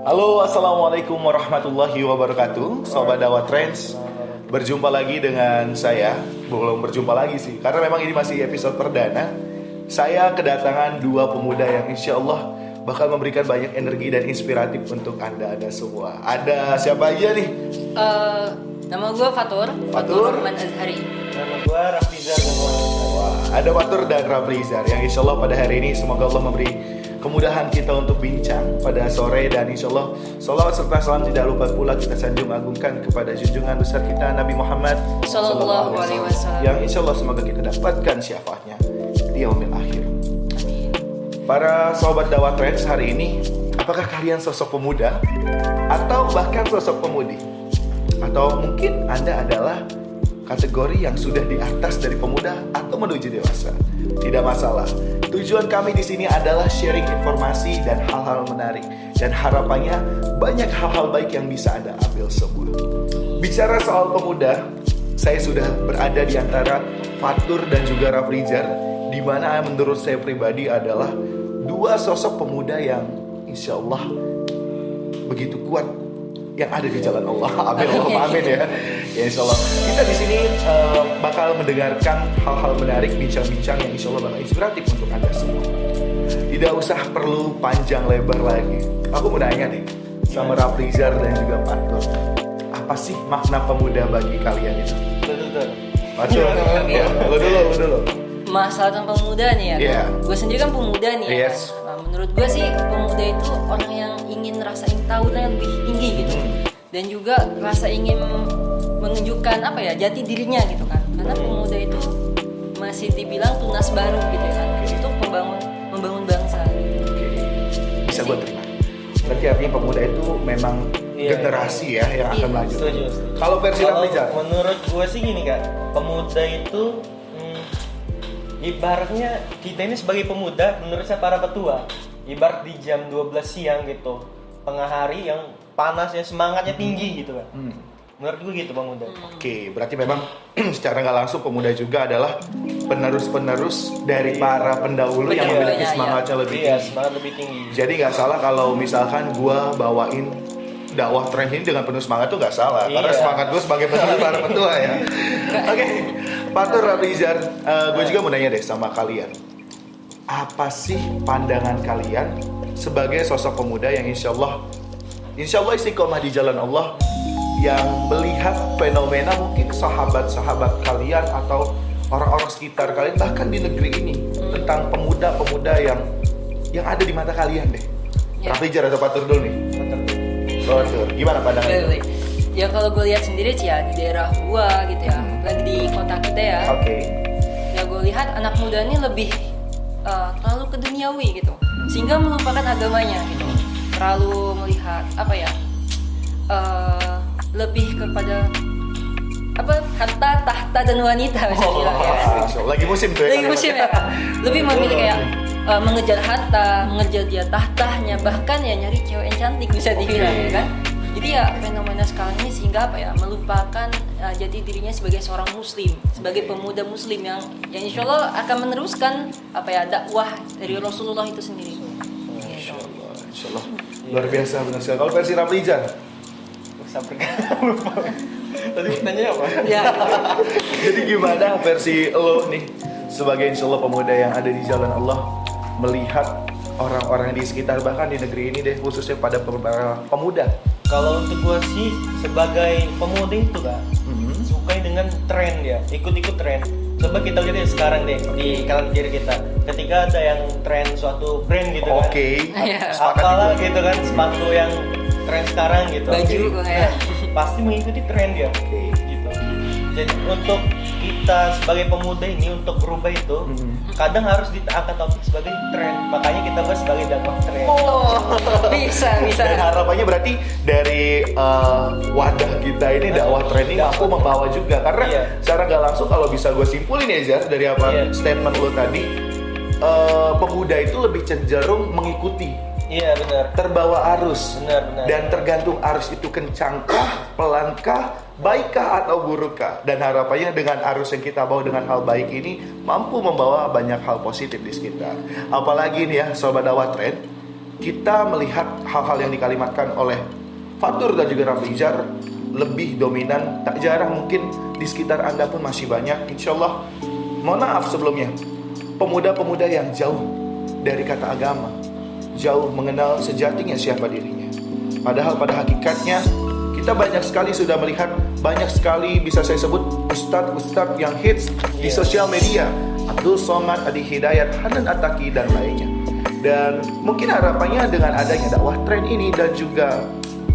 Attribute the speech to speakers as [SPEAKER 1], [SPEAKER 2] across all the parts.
[SPEAKER 1] Halo, assalamualaikum warahmatullahi wabarakatuh, Sobat Dakwah Trends. Berjumpa lagi dengan saya. Belum berjumpa lagi sih, karena memang ini masih episode perdana. Saya kedatangan dua pemuda yang insya Allah bakal memberikan banyak energi dan inspiratif untuk anda semua. Ada siapa aja nih?
[SPEAKER 2] Nama gue Fatur Rahman Azhari.
[SPEAKER 3] Nama gue Rafizar.
[SPEAKER 1] Wah, ada Fatur dan Rafizar yang insya Allah pada hari ini semoga Allah memberi kemudahan kita untuk bincang pada sore, dan insya Allah salawat serta salam tidak lupa pula kita sanjung agungkan kepada junjungan besar kita Nabi Muhammad
[SPEAKER 2] Sallallahu alaihi wasallam,
[SPEAKER 1] yang insya Allah semoga kita dapatkan syafaatnya di yaumil akhir. Para sobat Dakwah Trends, hari ini apakah kalian sosok pemuda atau bahkan sosok pemudi? Atau mungkin Anda adalah kategori yang sudah di atas dari pemuda atau menuju dewasa? Tidak masalah. Tujuan kami di sini adalah sharing informasi dan hal-hal menarik, dan harapannya banyak hal-hal baik yang bisa Anda ambil semua. Bicara soal pemuda, saya sudah berada di antara Fatur dan juga Rafrizar, di mana menurut saya pribadi adalah dua sosok pemuda yang insya Allah begitu kuat yang ada di jalan Allah. Amin, Allahumma amin ya. Ya insya Allah kita di sini bakal mendengarkan hal-hal menarik, bincang-bincang yang insya Allah bakal inspiratif untuk anda semua. Tidak usah perlu panjang lebar lagi. Aku mau nanya nih sama Rafrizar dan juga Fatur, apa sih makna pemuda bagi kalian itu?
[SPEAKER 3] Betul.
[SPEAKER 1] Fatur, ya, lu dulu.
[SPEAKER 2] Masalah tentang pemuda nih ya.
[SPEAKER 1] Iya.
[SPEAKER 2] Gue sendiri kan pemuda nih ya.
[SPEAKER 1] Yes.
[SPEAKER 2] Nah, menurut gue sih pemuda itu orang yang ingin rasa ingin tahu yang lebih tinggi gitu. Dan juga rasa ingin menunjukkan jati dirinya gitu kan. Karena pemuda itu masih dibilang tunas baru gitu ya kan. Untuk membangun bangsa.
[SPEAKER 1] Bisa gue terima. Berarti artinya pemuda itu memang generasi ya yang akan maju.
[SPEAKER 3] Setuju.
[SPEAKER 1] Kalau versi Rafrizar?
[SPEAKER 3] Menurut gue sih gini kak, pemuda itu ibaratnya kita ini sebagai pemuda, menurut saya para petua, ibarat di jam 12 siang gitu, tengah hari yang panasnya, semangatnya tinggi gitu kan. Menurut gue gitu pemuda.
[SPEAKER 1] Oke, berarti memang secara nggak langsung pemuda juga adalah penerus-penerus dari para pendahulu yang memiliki semangatnya lebih
[SPEAKER 3] Iya,
[SPEAKER 1] tinggi.
[SPEAKER 3] semangat lebih tinggi.
[SPEAKER 1] Jadi nggak salah kalau misalkan gua bawain dakwah tren ini dengan penuh semangat tuh nggak salah, karena
[SPEAKER 3] Iya.
[SPEAKER 1] semangat gue sebagai penerus para petua ya. Oke, Fatur, Rafizar, gue juga mau nanya deh sama kalian, apa sih pandangan kalian sebagai sosok pemuda yang insya Allah istiqomah di jalan Allah, yang melihat fenomena mungkin sahabat-sahabat kalian atau orang-orang sekitar kalian bahkan di negeri ini tentang pemuda-pemuda yang ada di mata kalian deh.
[SPEAKER 2] Ya.
[SPEAKER 1] Rafizar atau Fatur dulu nih? Fatur, gimana pandangannya?
[SPEAKER 2] Baik. Ya kalau gue lihat sendiri sih ya di daerah gue gitu ya, lagi di kota kita ya.
[SPEAKER 1] Oke.
[SPEAKER 2] Ya gue lihat anak muda ini lebih terlalu ke duniawi gitu, sehingga melupakan agamanya gitu. Terlalu melihat lebih kepada harta, tahta dan wanita bisa bilang ya.
[SPEAKER 1] Lagi musim tuh ya.
[SPEAKER 2] Lagi musim ya. Lebih memilih kayak mengejar harta, mengejar dia tahtanya, bahkan ya nyari cewek yang cantik bisa dibilang ya kan. Jadi ya fenomena sekarang ini sehingga melupakan jati dirinya sebagai seorang muslim, sebagai pemuda muslim yang insya Allah akan meneruskan dakwah dari Rasulullah itu sendiri.
[SPEAKER 1] Insya Allah. Luar biasa benar sekali. Kalau versi Rafrizar?
[SPEAKER 3] Sampai lupa. Tadi pertanyaannya apa?
[SPEAKER 2] Ya.
[SPEAKER 1] Jadi gimana versi lo nih sebagai insya Allah pemuda yang ada di jalan Allah, melihat orang-orang di sekitar bahkan di negeri ini deh, khususnya pada pemuda?
[SPEAKER 3] Kalau untuk gue sih sebagai pemuda itu kak, sukai dengan tren ya, ikut-ikut tren. Coba kita lihat ya sekarang deh di kanan kiri kita, ketika ada yang tren suatu brand gitu kan,
[SPEAKER 1] Oke.
[SPEAKER 3] apalah gitu kan, sepatu yang tren sekarang gitu,
[SPEAKER 2] Baju ya.
[SPEAKER 3] pasti mengikuti tren dia. Gitu. Jadi untuk kita sebagai pemuda ini untuk berubah itu kadang harus ditaati topik sebagai tren. Makanya kita bahas sebagai dakwah tren.
[SPEAKER 2] Bisa.
[SPEAKER 1] Dan harapannya berarti dari wadah kita ini dakwah training aku membawa juga, karena secara nggak langsung kalau bisa gue simpulin ya Zar, dari statement lo tadi, pemuda itu lebih cenderung mengikuti.
[SPEAKER 3] Iya benar.
[SPEAKER 1] Terbawa arus.
[SPEAKER 3] Benar.
[SPEAKER 1] Dan tergantung arus itu kencangkah, pelankah, baikkah atau burukkah. Dan harapannya dengan arus yang kita bawa dengan hal baik ini mampu membawa banyak hal positif di sekitar. Apalagi nih ya Sobat Dakwah Trend, kita melihat hal-hal yang dikalimatkan oleh Fatur dan juga Raflijar lebih dominan. Tak jarang mungkin di sekitar Anda pun masih banyak, insya Allah, mohon maaf sebelumnya, pemuda-pemuda yang jauh dari kata agama, jauh mengenal sejatinya siapa dirinya. Padahal pada hakikatnya kita banyak sekali sudah melihat, banyak sekali bisa saya sebut ustadz-ustadz yang hits di sosial media, Abdul Somad, Adi Hidayat, Hanan Ataki dan lainnya. Dan mungkin harapannya dengan adanya dakwah tren ini dan juga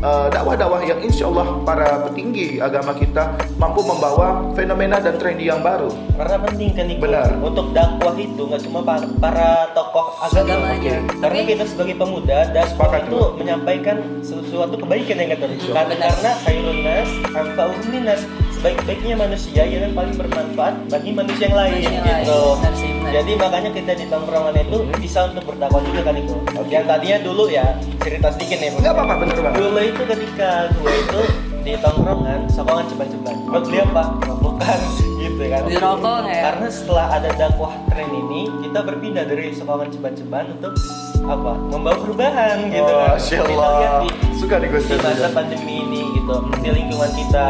[SPEAKER 1] dakwah-dakwah yang insya Allah para petinggi agama kita mampu membawa fenomena dan trendy yang baru.
[SPEAKER 3] Karena penting kan Niko,
[SPEAKER 1] Benar.
[SPEAKER 3] untuk dakwah itu nggak cuma para tokoh agama
[SPEAKER 2] aja.
[SPEAKER 3] Karena kita sebagai pemuda dakwah
[SPEAKER 1] Sepakat,
[SPEAKER 3] itu
[SPEAKER 1] Bang.
[SPEAKER 3] menyampaikan sesuatu kebaikan yang kata
[SPEAKER 2] Benar.
[SPEAKER 3] karena khairun nas anfa'uhum linnas, sebaik-baiknya manusia yang paling bermanfaat bagi manusia yang lain
[SPEAKER 2] Manusia yang
[SPEAKER 3] gitu.
[SPEAKER 2] lain. Benar sih, benar.
[SPEAKER 3] Jadi makanya kita di tongkrongan itu bisa untuk berdakwah juga kan Niko. Yang tadinya dulu ya cerita sedikit nih.
[SPEAKER 1] Enggak apa-apa, bener banget.
[SPEAKER 3] Dulu itu ketika gue itu di tongkrongan sokongan ceban-ceban. Buat beli apa? Bukan gitu kan.
[SPEAKER 2] Beli rokok nggak ya?
[SPEAKER 3] Karena setelah ada dakwah tren ini, kita berpindah dari sokongan ceban-ceban untuk apa? Membawa perubahan gitu
[SPEAKER 1] Oh,
[SPEAKER 3] kan.
[SPEAKER 1] Masya
[SPEAKER 3] Kita
[SPEAKER 1] Allah.
[SPEAKER 3] lihat
[SPEAKER 1] Suka nih gue
[SPEAKER 3] di masa pandemi ini gitu, di lingkungan kita,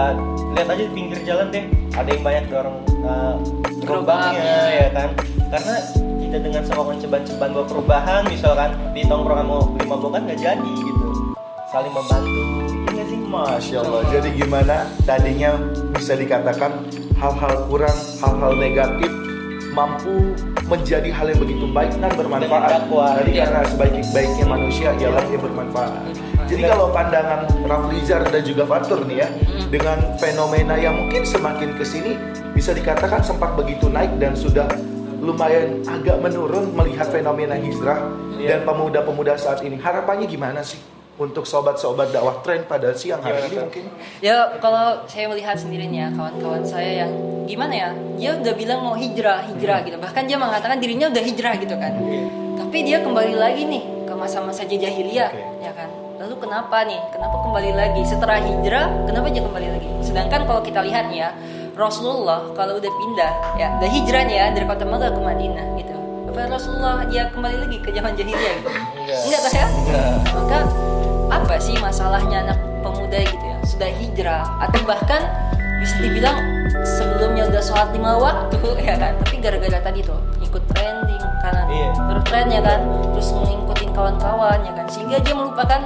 [SPEAKER 3] lihat aja di pinggir jalan deh, ada yang banyak dorong gerobaknya ya kan. Karena kita dengan sokongan ceban-ceban bawa perubahan, misalkan di tongkrongan mau beli mabokan nggak jadi gitu, saling membantu. Iya sih.
[SPEAKER 1] Masya Allah. Jadi gimana tadinya bisa dikatakan hal-hal kurang, hal-hal negatif mampu menjadi hal yang begitu baik dan bermanfaat.
[SPEAKER 3] Dengan dakwah,
[SPEAKER 1] Jadi
[SPEAKER 3] iya.
[SPEAKER 1] karena sebaik-baiknya manusia ialah yang bermanfaat. Jadi kalau pandangan Raflijar dan juga Fatur nih ya, dengan fenomena yang mungkin semakin kesini bisa dikatakan sempat begitu naik dan sudah lumayan agak menurun melihat fenomena hijrah
[SPEAKER 3] Iya.
[SPEAKER 1] dan pemuda-pemuda saat ini. Harapannya gimana sih untuk sobat-sobat dakwah tren pada siang hari ini mungkin?
[SPEAKER 2] Ya kalau saya melihat sendiri nih ya, kawan-kawan saya yang gimana ya, dia udah bilang mau hijrah gitu, bahkan dia mengatakan dirinya udah hijrah gitu kan, tapi dia kembali lagi nih ke masa-masa jahiliyah, ya kan. Lalu kenapa kembali lagi setelah hijrah, kenapa dia kembali lagi? Sedangkan kalau kita lihat nih ya, Rasulullah kalau udah pindah ya, udah hijrah nih ya dari kota Makkah ke Madinah gitu, apa Rasulullah dia kembali lagi ke zaman jahiliyah gitu? Enggak kan ya? Maka apa sih masalahnya anak pemuda gitu ya sudah hijrah, atau bahkan bisa dibilang sebelumnya udah sholat 5 waktu ya kan, tapi gara-gara tadi tuh ikut trending karena terus trennya kan, terus mengikuti kawan-kawan ya kan, sehingga dia melupakan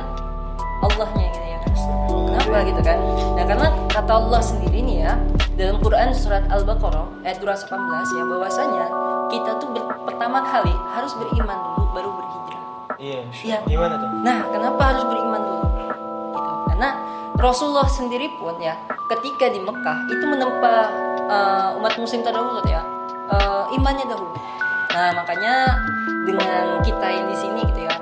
[SPEAKER 2] Allahnya gitu ya kan. Kenapa gitu kan? Nah karena kata Allah sendiri nih ya dalam Quran surat Al-Baqarah ayat 218 ya, bahwasanya kita tuh pertama kali harus beriman dulu baru berhijrah.
[SPEAKER 3] Iya. Gimana tuh?
[SPEAKER 2] Nah, kenapa harus beriman dulu? Gitu. Karena Rasulullah sendiri pun ya, ketika di Mekah itu menempa umat muslim terdahulu ya, imannya dahulu. Nah, makanya dengan kita yang di sini gitu ya,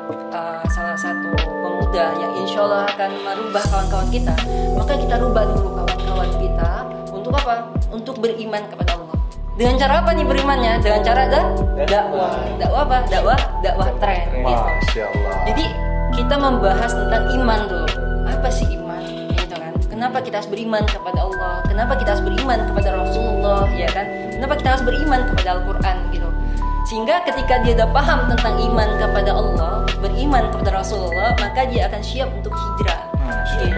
[SPEAKER 2] salah satu pemuda yang insya Allah akan merubah kawan-kawan kita, maka kita rubah dulu kawan-kawan kita untuk apa? Untuk beriman kepada Allah. Dengan cara apa nih berimannya? Dengan cara dakwah. Dakwah apa? Dakwah tren. Gitu.
[SPEAKER 1] Masya Allah.
[SPEAKER 2] Jadi kita membahas tentang iman dulu. Apa sih iman? Gitu kan. Kenapa kita harus beriman kepada Allah? Kenapa kita harus beriman kepada Rasulullah? Ya kan. Kenapa kita harus beriman kepada Al-Quran? Gitu. Sehingga ketika dia udah paham tentang iman kepada Allah, beriman kepada Rasulullah, maka dia akan siap untuk hijrah. Gitu.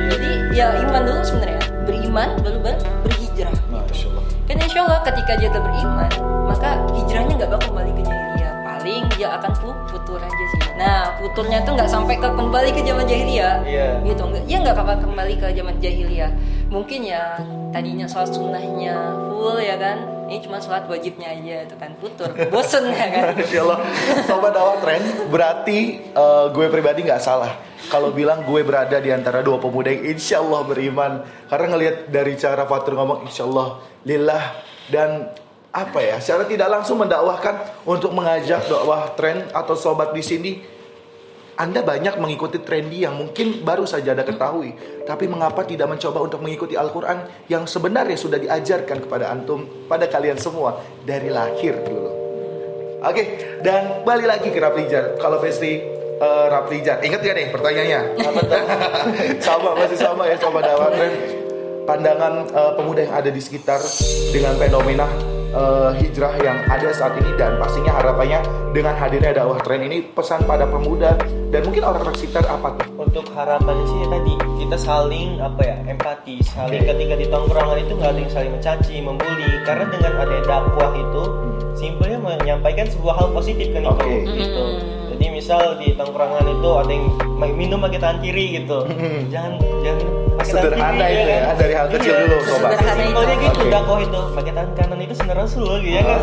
[SPEAKER 2] Jadi ya iman dulu sebenarnya. Beriman baru berhijrah.
[SPEAKER 1] Masya Allah.
[SPEAKER 2] Kan insya Allah ketika dia udah beriman, maka hijrahnya nggak bakal kembali ke jahiliyah. Paling dia akan futur aja sih. Nah, futurnya tuh nggak sampai ke kembali ke zaman jahiliyah.
[SPEAKER 3] Iya.
[SPEAKER 2] Gitu, dia nggak bakal kembali ke zaman jahiliyah. Mungkin ya tadinya sholat sunnahnya full ya kan, ini cuma sholat wajibnya aja itu kan futur, bosen ya kan.
[SPEAKER 1] Masya Allah. Sobat dakwah tren, berarti gue pribadi nggak salah kalau bilang gue berada di antara dua pemuda yang insya Allah beriman. Karena ngelihat dari cara Fatur ngomong insya Allah lillah, dan apa ya, secara tidak langsung mendakwahkan untuk mengajak dakwah tren atau sobat di sini. Anda banyak mengikuti trendy yang mungkin baru saja Anda ketahui, tapi mengapa tidak mencoba untuk mengikuti Al-Quran yang sebenarnya sudah diajarkan kepada antum, pada kalian semua dari lahir dulu. Oke, dan balik lagi ke Raflijar. Kalau versi Raflijar, ingat gak nih pertanyaannya? Masih sama ya sobat dakwah tren. Pandangan pemuda yang ada di sekitar dengan fenomena hijrah yang ada saat ini, dan pastinya harapannya dengan hadirnya dakwah tren ini pesan pada pemuda dan mungkin orang-orang sekitar apa tuh?
[SPEAKER 3] Untuk harapannya sih ya tadi kita saling empati, saling ketika di tongkrongan itu nggak ada yang saling mencaci, membuli, karena dengan adanya dakwah itu simpelnya menyampaikan sebuah hal positif kan itu gitu. Jadi misal di tongkrongan itu ada yang minum pakai tangan kiri gitu, jangan pakai tangan
[SPEAKER 1] Sederhana
[SPEAKER 3] kiri,
[SPEAKER 1] itu ya, dari hal kecil dulu sobat.
[SPEAKER 2] Sederhana itu.
[SPEAKER 3] Simpelnya gitu
[SPEAKER 1] Oke.
[SPEAKER 3] dakwah itu pakai tangan kanan itu sebenarnya Rasul gitu ya kan.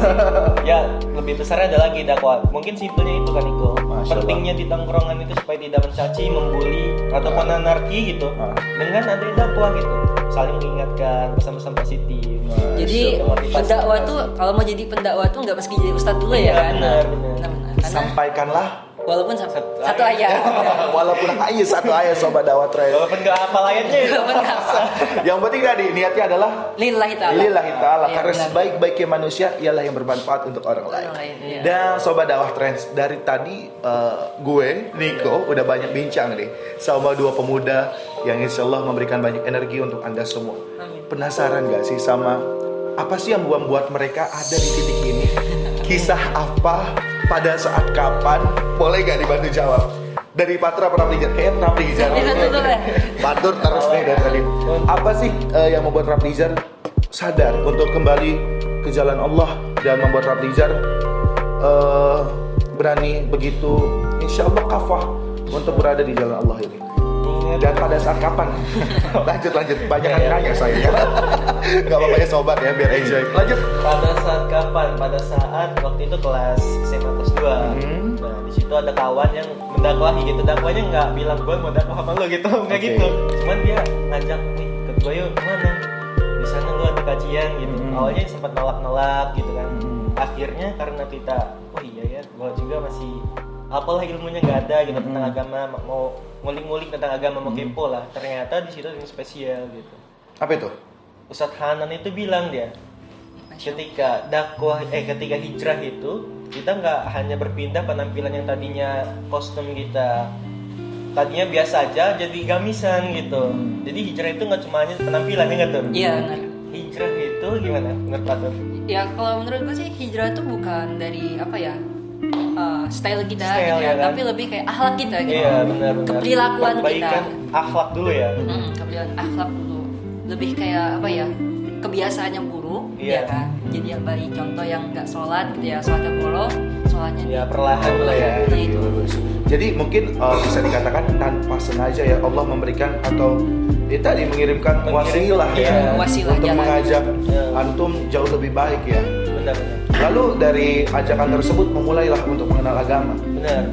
[SPEAKER 3] Ya lebih besarnya ada lagi dakwah. Mungkin simpelnya itu kan Iko.
[SPEAKER 1] Masya
[SPEAKER 3] Pentingnya di tongkrongan itu supaya tidak mencaci, membuli ataupun anarki gitu. Dengan ada dakwah gitu, saling mengingatkan pesan-pesan positif.
[SPEAKER 2] Jadi pendakwah tuh kalau mau jadi pendakwah tuh nggak meski jadi ustadz dulu
[SPEAKER 3] Iya,
[SPEAKER 2] ya kan?
[SPEAKER 3] benar.
[SPEAKER 2] Karena
[SPEAKER 1] Sampaikanlah
[SPEAKER 2] walaupun satu ayat.
[SPEAKER 1] walaupun hanya satu ayat sobat dakwah tren.
[SPEAKER 3] Walaupun nggak hafal ayatnya itu.
[SPEAKER 1] Yang penting tadi niatnya adalah
[SPEAKER 2] Lillahi ta'ala.
[SPEAKER 1] lillahi ta'ala,
[SPEAKER 2] Iya,
[SPEAKER 1] karena
[SPEAKER 2] benar.
[SPEAKER 1] sebaik-baiknya manusia ialah yang bermanfaat untuk orang lain.
[SPEAKER 2] Orang lain, iya.
[SPEAKER 1] Dan sobat dakwah trends, dari tadi gue Niko udah banyak bincang nih sama dua pemuda yang insya Allah memberikan banyak energi untuk anda semua.
[SPEAKER 2] Amin.
[SPEAKER 1] Penasaran gak sih sama apa sih yang membuat mereka ada di titik ini? Kisah apa? Pada saat kapan? Boleh gak dibantu jawab? Dari Patra Praplijar, kayak Praplijar.
[SPEAKER 2] Bisa tutup ya?
[SPEAKER 1] Patur terus nih dari tadi. Apa sih yang membuat Praplijar sadar untuk kembali ke jalan Allah dan membuat Praplijar berani begitu insya Allah kafah untuk berada di jalan Allah ini? Dan pada saat kapan? lanjut banyak yang nanya saya. Gak apa-apa ya sobat ya, biar enjoy. Lanjut.
[SPEAKER 3] Pada saat kapan? Pada saat waktu itu kelas SMA kelas 2. Nah, di situ ada kawan yang mendakwahi gitu. Dakwanya nggak bilang gue mau dakwah sama lo gitu, nggak
[SPEAKER 1] Oke.
[SPEAKER 3] gitu. Cuman dia ngajak nih, ikut gue yuk kemana? Di sana gue ada kajian gitu. Awalnya sempat nolak gitu kan. Akhirnya karena kita, oh iya ya, gue juga masih apalah ilmunya nggak ada gitu tentang agama, mau ngulik-ngulik tentang agama, mau kepo lah. Ternyata di situ ada yang spesial gitu.
[SPEAKER 1] Apa itu?
[SPEAKER 3] Ustadz Hanan itu bilang dia, ketika ketika hijrah itu kita nggak hanya berpindah penampilan yang tadinya kostum kita tadinya biasa aja jadi gamisan gitu. Jadi hijrah itu nggak cuma hanya penampilan ya nggak tuh?
[SPEAKER 2] Iya benar.
[SPEAKER 3] Hijrah itu gimana menurut Pak Tur?
[SPEAKER 2] Ya kalau menurut gue sih hijrah tuh bukan dari apa ya style kita
[SPEAKER 3] Style,
[SPEAKER 2] gitu
[SPEAKER 3] ya
[SPEAKER 2] ya,
[SPEAKER 3] kan?
[SPEAKER 2] tapi lebih kayak akhlak kita gitu.
[SPEAKER 3] Iya benar.
[SPEAKER 2] Keperilakuan kita.
[SPEAKER 3] Perbaikan akhlak dulu ya.
[SPEAKER 2] Keperilakuan akhlak dulu. Lebih kayak apa ya? Kebiasaan yang buruk,
[SPEAKER 3] Iya.
[SPEAKER 2] ya kan? Jadi yang baik, contoh yang nggak sholat gitu ya, sholatnya bolong, sholatnya
[SPEAKER 3] Ya perlahan lah ya.
[SPEAKER 2] Nah, itu.
[SPEAKER 1] Jadi mungkin bisa dikatakan tanpa sengaja ya Allah memberikan atau tadi mengirimkan wasilah ya,
[SPEAKER 3] Iya,
[SPEAKER 2] wasilah
[SPEAKER 1] untuk
[SPEAKER 2] jalan.
[SPEAKER 1] mengajak
[SPEAKER 3] Iya.
[SPEAKER 1] antum jauh lebih baik ya.
[SPEAKER 3] Benar.
[SPEAKER 1] Lalu dari ajakan tersebut memulailah untuk mengenal agama.
[SPEAKER 3] Benar.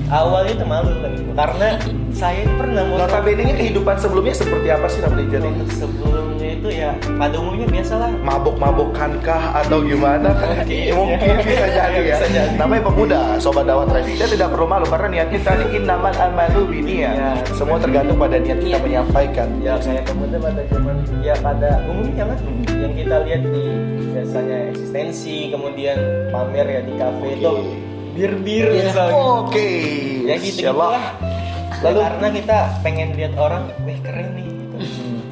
[SPEAKER 3] Awalnya itu malu kan Ibu. Karena saya ini pernah mau
[SPEAKER 1] Notabene kehidupan sebelumnya seperti apa sih Ramli jadi?
[SPEAKER 3] sebelumnya itu ya pada umumnya biasalah.
[SPEAKER 1] Mabok-mabokankah atau gimana?
[SPEAKER 3] Mungkin.
[SPEAKER 1] Mungkin bisa jadi ya.
[SPEAKER 3] Bisa jadi.
[SPEAKER 1] Namanya pemuda, sobat dakwah tradisi. Kita tidak perlu malu karena niat kita ini innamal amalu binniat.
[SPEAKER 3] Iya.
[SPEAKER 1] Semua tergantung pada niat kita
[SPEAKER 2] Iya.
[SPEAKER 1] menyampaikan.
[SPEAKER 3] Ya kayak pemuda pada zaman ya pada umumnya kan yang kita lihat di biasanya eksistensi, kemudian pamer ya di kafe itu bir misalnya.
[SPEAKER 1] Oke.
[SPEAKER 3] Ya gitu
[SPEAKER 1] Insyaallah.
[SPEAKER 3] lah. Lalu karena kita pengen lihat orang, weh keren nih gitu.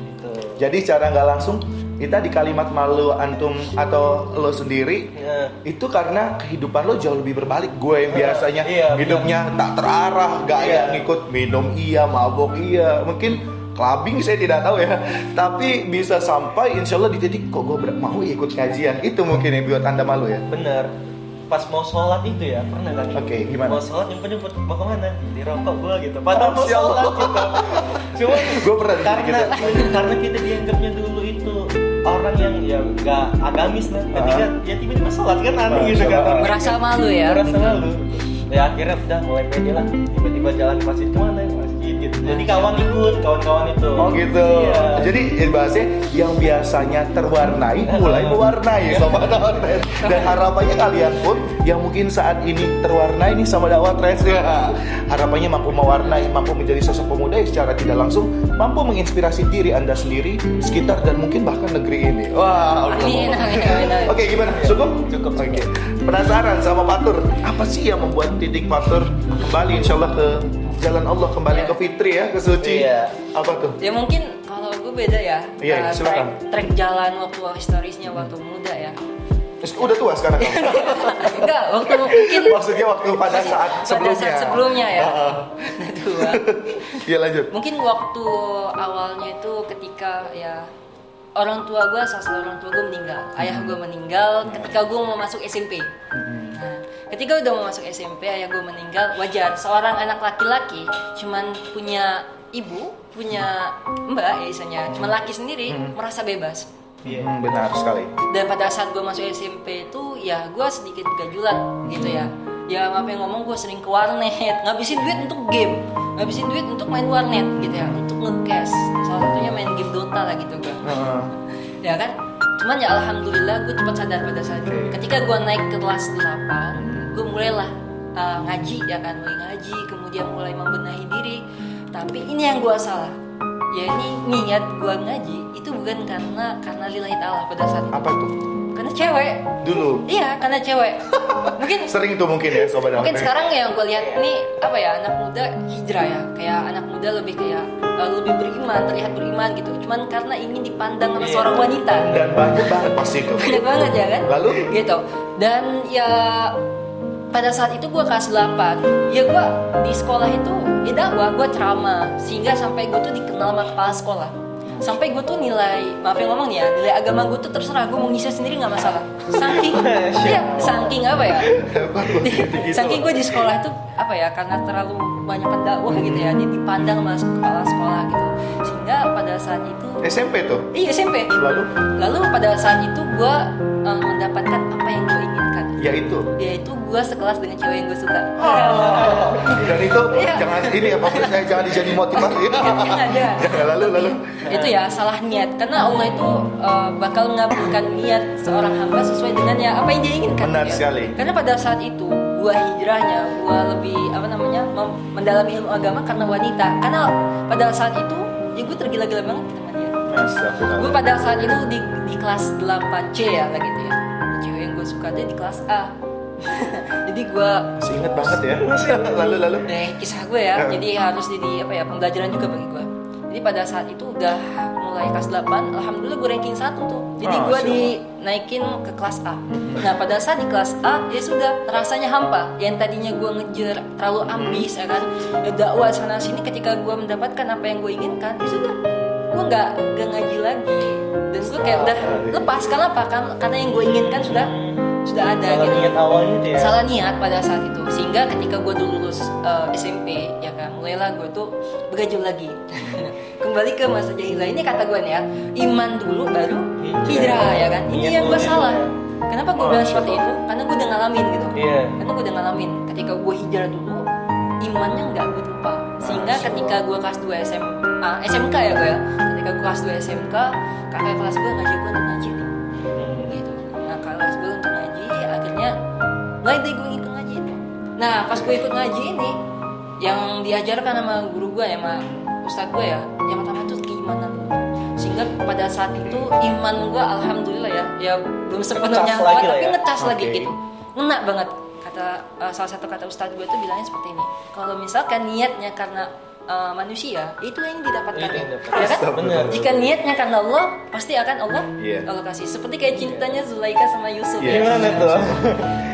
[SPEAKER 3] Gitu.
[SPEAKER 1] Jadi secara nggak langsung kita di kalimat malu antum atau lo sendiri
[SPEAKER 3] Ya.
[SPEAKER 1] itu karena kehidupan lo jauh lebih berbalik. Gue yang biasanya
[SPEAKER 3] Iya,
[SPEAKER 1] hidupnya tak terarah, gaya
[SPEAKER 3] Iya.
[SPEAKER 1] ngikut minum iya, mabok iya, mungkin clubbing saya tidak tahu ya. Tapi bisa sampai insya Allah di titik kok gue mau ikut kajian. Itu mungkin yang buat anda malu ya.
[SPEAKER 3] Bener. Pas mau sholat itu ya pernah kan?
[SPEAKER 1] Oke, gimana?
[SPEAKER 3] Mau sholat jemput mau kemana? Di rokok gua gitu. Padahal mau
[SPEAKER 1] Masya Allah.
[SPEAKER 3] sholat gitu. Cuma
[SPEAKER 1] Gue pernah di titik
[SPEAKER 3] karena kita dianggapnya dulu itu orang yang ya nggak agamis lah. Ketika ya tiba-tiba sholat kan aneh
[SPEAKER 1] Masya
[SPEAKER 3] gitu kan.
[SPEAKER 1] Allah.
[SPEAKER 2] Merasa malu ya.
[SPEAKER 3] Merasa malu. Ya akhirnya udah mulai pede lah. Tiba-tiba jalan ke masjid kemana? Masjid gitu. Jadi kawan-kawan itu.
[SPEAKER 1] Oh gitu.
[SPEAKER 3] Iya.
[SPEAKER 1] Jadi bahasanya yang biasanya terwarnai mulai mewarnai sama dakwah trends. Dan harapannya kalian pun yang mungkin saat ini terwarnai nih sama dakwah trends ya. Harapannya mampu mewarnai, mampu menjadi sosok pemuda yang secara tidak langsung mampu menginspirasi diri anda sendiri, sekitar dan mungkin bahkan negeri ini. Wah,
[SPEAKER 2] Amin, amin, amin, amin.
[SPEAKER 1] Oke, gimana? Cukup. Oke. Penasaran sama Patur? Apa sih yang membuat titik Patur kembali insya Allah ke jalan Allah, kembali ke fitri ya, ke suci?
[SPEAKER 3] Iya.
[SPEAKER 1] Apa tuh?
[SPEAKER 2] Ya mungkin kalau gue beda ya.
[SPEAKER 1] Iya, silakan.
[SPEAKER 2] Track jalan waktu historisnya waktu muda ya.
[SPEAKER 1] Udah tua sekarang kamu?
[SPEAKER 2] Enggak, waktu mungkin
[SPEAKER 1] Maksudnya waktu pada saat sebelumnya.
[SPEAKER 2] pada saat sebelumnya ya.
[SPEAKER 1] Heeh.
[SPEAKER 2] Nah, tua.
[SPEAKER 1] Iya lanjut.
[SPEAKER 2] Mungkin waktu awalnya itu ketika ya orang tua gue, salah satu orang tua gue meninggal, ayah gue meninggal ketika gue mau masuk SMP. Nah, ketika udah mau masuk SMP, ayah gue meninggal. Wajar seorang anak laki-laki cuman punya ibu, punya mbak ya istilahnya, cuman laki sendiri merasa bebas.
[SPEAKER 1] Benar sekali.
[SPEAKER 2] Dan pada saat gue masuk SMP itu ya gue sedikit gajulan gitu ya. Ya maaf yang ngomong, gue sering ke warnet, ngabisin duit untuk game, ngabisin duit untuk main warnet gitu ya, untuk nge-cash. Salah satunya main game Dota lah gitu gue. Ya kan? Cuman ya alhamdulillah gue cepat sadar pada saat itu. Ketika gue naik ke kelas 8, gue mulailah ngaji ya kan, mulai ngaji, kemudian mulai membenahi diri. Tapi ini yang gue salah. Ya ini niat gue ngaji itu bukan karena lillahi ta'ala pada saat itu.
[SPEAKER 1] Apa tuh?
[SPEAKER 2] Karena cewek.
[SPEAKER 1] Dulu.
[SPEAKER 2] Iya, karena cewek. Mungkin
[SPEAKER 1] Sering itu mungkin ya sobat
[SPEAKER 2] mungkin
[SPEAKER 1] Dawa.
[SPEAKER 2] sekarang yang gue lihat ini apa ya, anak muda hijrah ya, kayak anak muda lebih kayak lebih beriman, terlihat beriman gitu. Cuman karena ingin dipandang sama seorang wanita.
[SPEAKER 1] Dan banyak banget pasti itu.
[SPEAKER 2] Banyak banget ya kan?
[SPEAKER 1] Lalu?
[SPEAKER 2] Gitu. Dan ya pada saat itu gue kelas 8, ya gue di sekolah itu ya dakwah, gue ceramah, sehingga sampai gue tuh dikenal sama kepala sekolah. Sampai gue tuh nilai, maaf yang ngomong nih ya, nilai agama gue tuh terserah, gue mau ngisi sendiri nggak masalah. Saking, iya, saking apa ya? Saking gue di sekolah itu apa ya, karena terlalu banyak pendakwah gitu ya, jadi dipandang sama kepala sekolah gitu. Sehingga pada saat itu
[SPEAKER 1] SMP tuh.
[SPEAKER 2] iya SMP. Lalu pada saat itu gue mendapatkan apa yang gue inginkan. Yaitu gue sekelas dengan cewek yang gue suka.
[SPEAKER 1] Dan itu
[SPEAKER 2] Iya.
[SPEAKER 1] jangan ini apa jangan dijadi motivasi.
[SPEAKER 2] Jangan.
[SPEAKER 1] Jangan lalu.
[SPEAKER 2] Itu ya salah niat, karena Allah itu bakal mengabulkan niat seorang hamba sesuai dengan ya apa yang dia inginkan.
[SPEAKER 1] Benar
[SPEAKER 2] ya.
[SPEAKER 1] sekali.
[SPEAKER 2] Karena pada saat itu gua hijrahnya, gua lebih mendalami ilmu agama karena wanita. Karena pada saat itu ya gue tergila-gila banget sama dia. Gue pada saat itu di kelas 8C ya lah gitu ya. Cewek yang gue suka dia di kelas A. Jadi gue
[SPEAKER 1] Masih inget banget ya. Lalu.
[SPEAKER 2] kisah gue ya. Jadi harus jadi apa ya, pembelajaran juga bagi gue. Jadi pada saat itu udah mulai kelas 8, alhamdulillah gue ranking 1 tuh. Jadi gue dinaikin ke kelas A. Nah pada saat di kelas A ya sudah rasanya hampa. Yang tadinya gue ngejar terlalu ambis ya kan, ya dakwah sana sini, ketika gue mendapatkan apa yang gue inginkan ya sudah, gue nggak ngaji lagi. Dan gue kayak udah lepas. Kenapa? Karena yang gue inginkan sudah ada.
[SPEAKER 3] Salah
[SPEAKER 2] gitu.
[SPEAKER 3] niat awalnya itu ya.
[SPEAKER 2] Salah niat pada saat itu, sehingga ketika gue dulu lulus SMP ya kan, mulailah gue tuh bergajul lagi. Kembali ke masa jahiliyah. Ini kata gue nih ya, iman dulu baru hijrah ya kan. Ini yang gue salah. Kenapa gue bilang seperti itu? Karena gue udah ngalamin gitu.
[SPEAKER 3] Iya.
[SPEAKER 2] Karena gue udah ngalamin ketika gue hijrah dulu, imannya nggak gue lupa. Sehingga ketika gue kelas 2 SMK ya gue ya, ketika gue kelas 2 SMK, kakak kelas gue ngajak gue untuk ngaji nih. Gitu. Nah kakak kelas gue untuk ngaji, akhirnya mulai deh gue ikut ngaji itu. Nah pas gue ikut ngaji ini, yang diajarkan sama guru gue ya, sama ustadz gue ya, yang pertama itu keimanan dulu. Sehingga pada saat itu iman gue alhamdulillah ya belum sepenuhnya
[SPEAKER 3] Ngecas
[SPEAKER 2] kuat,
[SPEAKER 3] lagi lah
[SPEAKER 2] tapi
[SPEAKER 3] ya.
[SPEAKER 2] ngecas lagi
[SPEAKER 1] Oke.
[SPEAKER 2] gitu, ngena banget. Kata salah satu kata ustadz gue tuh bilangnya seperti ini, kalau misalkan niatnya karena manusia, itu yang didapatkan.
[SPEAKER 3] Itu yang
[SPEAKER 2] Ya
[SPEAKER 3] dapat.
[SPEAKER 2] kan?
[SPEAKER 3] Benar.
[SPEAKER 2] Jika niatnya karena Allah, pasti akan Allah
[SPEAKER 1] Iya.
[SPEAKER 2] Allah kasih. Seperti kayak cintanya Zulaika sama Yusuf.
[SPEAKER 1] Iya.
[SPEAKER 2] Ya.
[SPEAKER 3] Gimana tuh?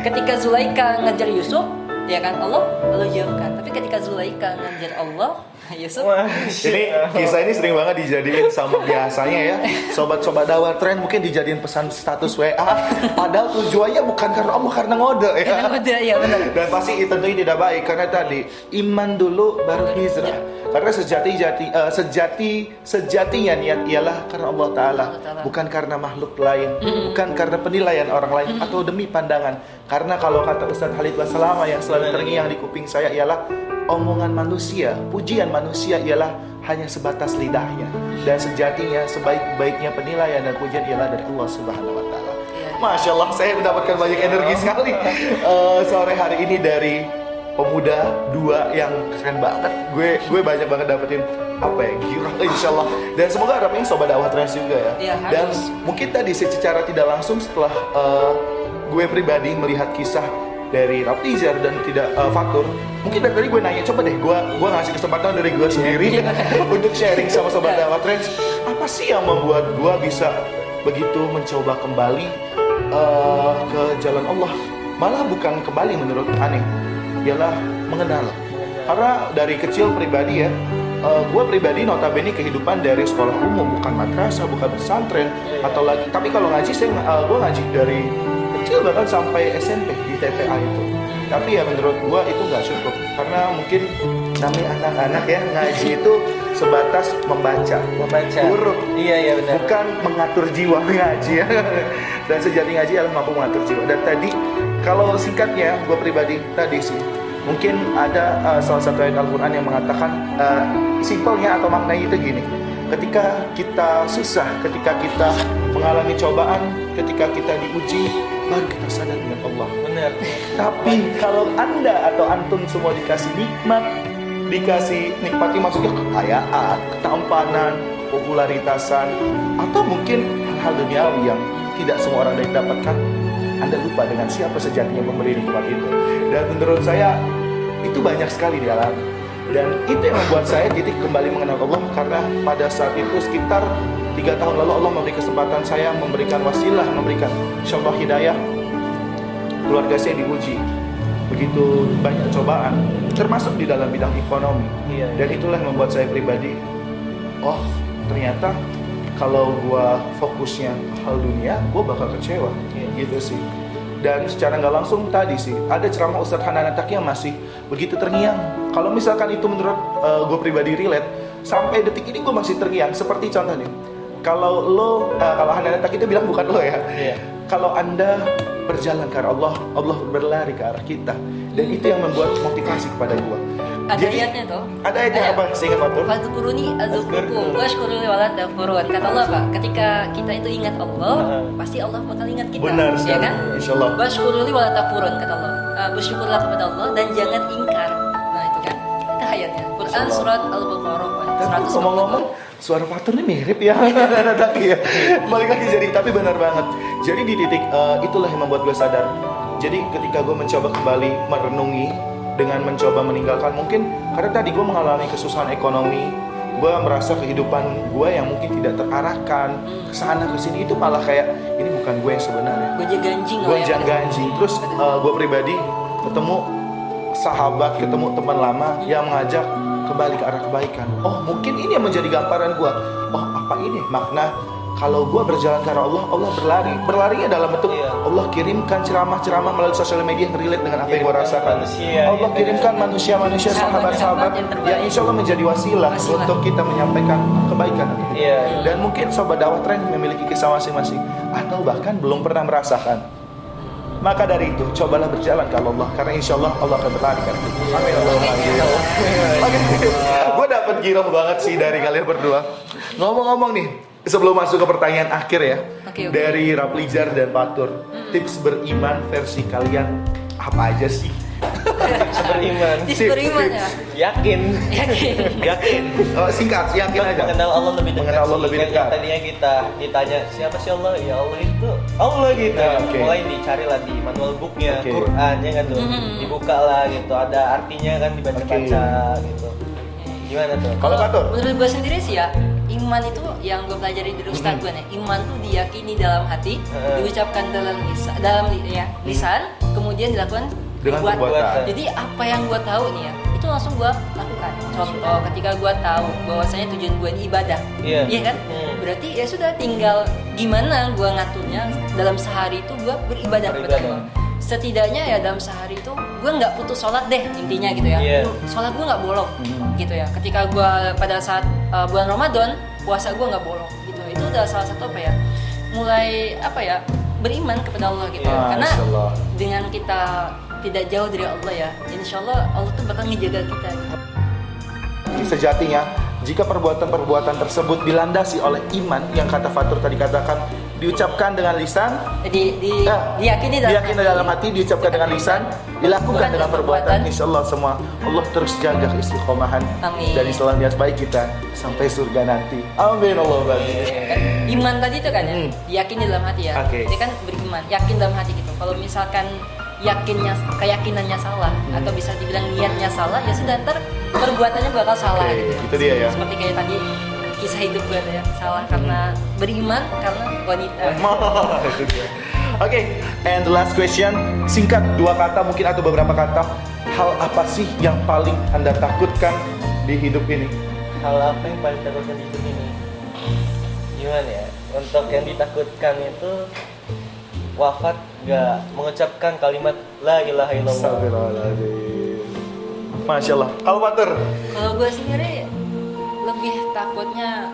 [SPEAKER 2] Ketika Zulaika ngejar Yusuf, ya kan Allah jauhkan. Tapi ketika Zulaika ngejar Allah, Yusuf
[SPEAKER 1] Ini kisah ini sering banget dijadiin sama biasanya ya. Sobat-sobat dakwah tren mungkin dijadiin pesan status WA. Padahal tujuannya bukan karena Allah, karena ngode ya.
[SPEAKER 2] karena udah ya benar.
[SPEAKER 1] Dan pasti itu tentunya tidak baik karena tadi iman dulu baru hijrah. Karena sejatinya niat ialah karena Allah Ta'ala, bukan karena makhluk lain, bukan karena penilaian orang lain atau demi pandangan. Karena kalau kata Ustadz Khalid Basalamah yang selalu terngiang di kuping saya ialah omongan manusia, pujian manusia ialah hanya sebatas lidahnya, dan sejatinya sebaik-baiknya penilaian dan pujian ialah dari Allah Subhanahu Wa Ta'ala. Masya Allah, saya mendapatkan banyak energi sekali sore hari ini dari pemuda dua yang keren banget. Gue banyak banget dapetin apa ya, girang insya Allah. Dan semoga harapnya sobat dakwah trans juga ya.
[SPEAKER 2] Iya,
[SPEAKER 1] Dan
[SPEAKER 2] harus.
[SPEAKER 1] mungkin tadi secara tidak langsung setelah gue pribadi melihat kisah dari Raptizer dan tidak Fatur, mungkin dari tadi gue nanya, coba deh gue ngasih kesempatan dari gue sendiri untuk sharing sama sobat dakwah trans. Apa sih yang membuat gue bisa begitu mencoba kembali ke jalan Allah, malah bukan kembali menurut aneh, ialah mengenal. Karena dari kecil pribadi ya, gue pribadi notabene kehidupan dari sekolah umum, bukan madrasah, bukan pesantren atau lagi. Tapi kalau ngaji gue ngaji dari kecil bahkan sampai SMP di TPA itu. Tapi ya menurut gue itu nggak cukup, karena mungkin namanya anak-anak ya, ngaji itu sebatas membaca huruf.
[SPEAKER 3] Iya benar.
[SPEAKER 1] Bukan mengatur jiwa ngaji ya. Dan sejati ngaji adalah mampu mengatur jiwa. Dan tadi kalau singkatnya gue pribadi tadi sih, mungkin ada salah satu ayat Al-Quran yang mengatakan simpelnya atau maknanya itu gini: ketika kita susah, ketika kita mengalami cobaan, ketika kita diuji, baru kita sadar dengan Allah.
[SPEAKER 3] Benar.
[SPEAKER 1] Tapi kalau anda atau antum semua dikasih nikmat, dikasih nikmati maksudnya kekayaan, ketampanan, popularitasan, atau mungkin hal-hal duniawi yang tidak semua orang dapat dapatkan, anda lupa dengan siapa sejatinya pemberi nikmat itu. Dan menurut saya itu banyak sekali di alam. Dan itu yang membuat saya titik kembali mengenal Allah, karena pada saat itu sekitar 3 tahun lalu Allah memberi kesempatan saya, memberikan wasilah, memberikan insyaallah hidayah. Keluarga saya diuji begitu banyak cobaan, termasuk di dalam bidang ekonomi. Dan itulah yang membuat saya pribadi, oh ternyata kalau gua fokusnya hal dunia, gua bakal kecewa. Gitu sih. Dan secara nggak langsung tadi sih ada ceramah Ustadz Hanan Attaqi yang masih begitu terngiang. Kalau misalkan itu menurut gue pribadi relate, sampai detik ini gue masih terngiang. Seperti contohnya, kalau kalau Hanan Attaqi itu bilang bukan lo ya. Kalau anda berjalan ke arah Allah, Allah berlari ke arah kita. Dan itu yang membuat motivasi kepada gue.
[SPEAKER 2] Ada ayatnya tuh.
[SPEAKER 1] Ada ayatnya apa? Seingat Fatur.
[SPEAKER 2] Fadhkuruni adzkurkum washkuruli wala takfurun. Kata Allah Pak, ketika kita itu ingat Allah, pasti Allah bakal ingat kita.
[SPEAKER 1] Benar
[SPEAKER 2] ya
[SPEAKER 1] sekali,
[SPEAKER 2] kan?
[SPEAKER 1] insyaallah.
[SPEAKER 2] Washkuruli wala takfurun kata Allah. Bersyukurlah kepada Allah dan jangan ingkar. Nah itu kan, itu ayatnya. Quran surat Al-Baqarah
[SPEAKER 1] Tapi
[SPEAKER 2] 100.
[SPEAKER 1] ngomong-ngomong, suara Fatur ini mirip ya. Tapi ya, balik lagi jadi, tapi benar banget. Jadi di titik itulah yang membuat gue sadar. Jadi ketika gue mencoba kembali merenungi, dengan mencoba meninggalkan, mungkin karena tadi gue mengalami kesusahan ekonomi, gue merasa kehidupan gue yang mungkin tidak terarahkan kesana kesini, itu malah kayak ini bukan gue yang sebenarnya. Gonjang ganjing. Terus gue pribadi ketemu sahabat, ketemu teman lama yang mengajak kembali ke arah kebaikan. Oh mungkin ini yang menjadi gambaran gue. Oh apa ini makna kalau gue berjalan ke arah Allah, Allah berlari. Berlarinya dalam bentuk Allah kirimkan ceramah-ceramah melalui sosial media yang relate dengan apa yang gue rasakan. Allah kirimkan manusia-manusia, sahabat-sahabat yang insya Allah menjadi wasilah untuk kita menyampaikan kebaikan. Dan mungkin sobat dakwah tren memiliki kisah masing-masing atau bahkan belum pernah merasakan. Maka dari itu, cobalah berjalan ke Allah, karena insya Allah Allah akan berlari kan. Amin Allahumma. Gue dapet giroh banget sih dari kalian berdua. Ngomong-ngomong nih, sebelum masuk ke pertanyaan akhir ya, dari Raplijar dan Fatur, tips beriman versi kalian apa aja sih?
[SPEAKER 3] Tips beriman
[SPEAKER 2] ya?
[SPEAKER 3] Yakin.
[SPEAKER 1] Oh, singkat, yakin aja.
[SPEAKER 3] Mengenal Allah lebih dekat.
[SPEAKER 1] Mengenal Allah lebih dekat.
[SPEAKER 3] Tadinya kita ditanya siapa sih Allah? Ya Allah itu Allah gitu. Mulai dicarilah di manual booknya, Quran ya kan tuh. Dibuka lah gitu, ada artinya kan, dibaca-baca gitu. Gimana tuh?
[SPEAKER 2] Kalau menurut gue sendiri sih ya, iman itu yang gue pelajari dari Ustadz gue nih, iman tuh diyakini dalam hati, diucapkan dalam lisan, kemudian dilakukan
[SPEAKER 1] dengan perbuatan.
[SPEAKER 2] Jadi apa yang gue tahu nih ya, itu langsung gue lakukan. Contoh, ketika gue tahu bahwasanya tujuan gue ini ibadah, iya kan? Berarti ya sudah, tinggal gimana gue ngaturnya dalam sehari itu gue beribadah kepada Allah. Setidaknya ya dalam sehari itu gue nggak putus sholat deh, intinya gitu ya. Sholat gue nggak bolong gitu ya. Ketika gue pada saat bulan Ramadan, puasa gue nggak bolong gitu. Itu udah salah satu mulai beriman kepada Allah gitu. Karena dengan kita tidak jauh dari Allah ya, insya Allah Allah tuh bakal ngejaga kita gitu.
[SPEAKER 1] Sejatinya jika perbuatan-perbuatan tersebut dilandasi oleh iman yang kata Fatur tadi katakan, diucapkan dengan lisan, diyakini dalam hati, diucapkan dengan lisan, dilakukan dengan perbuatan, insya Allah semua Allah terus jaga keistiqomahan dan Islam niat baik kita sampai surga nanti. Amin Allahumma.
[SPEAKER 2] Iman tadi itu kan ya, diyakini dalam hati ya. Dia kan beriman, yakin dalam hati gitu. Kalau misalkan keyakinannya salah atau bisa dibilang niatnya salah, ya sudah, ntar perbuatannya bakal salah gitu.
[SPEAKER 1] Itu dia ya.
[SPEAKER 2] Seperti kayak tadi kisah hidup gue ya, salah karena beriman, karena wanita.
[SPEAKER 1] Oke, and the last question, singkat 2 kata mungkin atau beberapa kata. Hal apa sih yang paling Anda takutkan di hidup ini?
[SPEAKER 3] Hal apa yang paling takutkan di hidup ini? Gimana ya? Untuk yang ditakutkan itu wafat gak mengucapkan kalimat la ilaha illallah.
[SPEAKER 1] Astagfirullahaladzim. Masya Allah. Kalau Patur?
[SPEAKER 2] Kalau gue sendiri lebih takutnya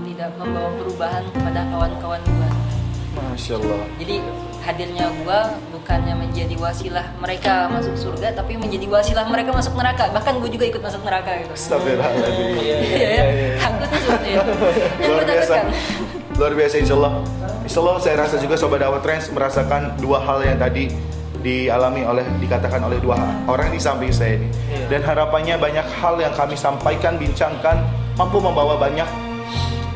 [SPEAKER 2] tidak membawa perubahan kepada kawan-kawan gue.
[SPEAKER 1] Masya Allah.
[SPEAKER 2] Jadi hadirnya gue bukannya menjadi wasilah mereka masuk surga, tapi menjadi wasilah mereka masuk neraka. Bahkan gue juga ikut masuk neraka gitu.
[SPEAKER 1] Astagfirullahaladzim.
[SPEAKER 3] Iya,
[SPEAKER 2] Iya ya, takutnya seperti itu. Yang
[SPEAKER 1] Luar
[SPEAKER 2] gue
[SPEAKER 1] biasa.
[SPEAKER 2] takutkan.
[SPEAKER 1] Luar biasa, insya Allah. Insya Allah saya rasa juga Sobat Dakwah Trends merasakan 2 hal yang tadi dikatakan oleh 2 orang di samping saya ini. Dan harapannya banyak hal yang kami sampaikan, bincangkan mampu membawa banyak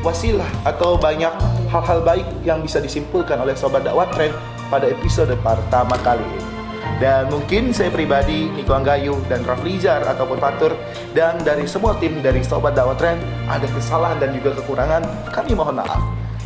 [SPEAKER 1] wasilah atau banyak hal-hal baik yang bisa disimpulkan oleh Sobat Dakwah Trend pada episode pertama kali ini. Dan mungkin saya pribadi, Niko Anggayu dan Raflizar ataupun Fatur, dan dari semua tim dari Sobat Dakwah Trend ada kesalahan dan juga kekurangan, kami mohon maaf.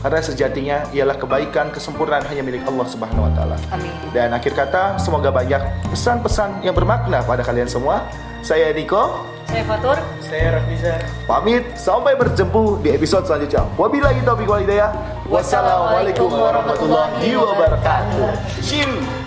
[SPEAKER 1] Karena sejatinya ialah kebaikan, kesempurnaan hanya milik Allah Subhanahu wa taala.
[SPEAKER 2] Amin.
[SPEAKER 1] Dan akhir kata, semoga banyak pesan-pesan yang bermakna pada kalian semua. Saya Niko,
[SPEAKER 2] Saya Fatur.
[SPEAKER 3] Saya Rafizar.
[SPEAKER 1] pamit sampai berjumpa di episode selanjutnya. Wabillahi taufiq wal hidayah. Wassalamualaikum warahmatullahi wabarakatuh. See you.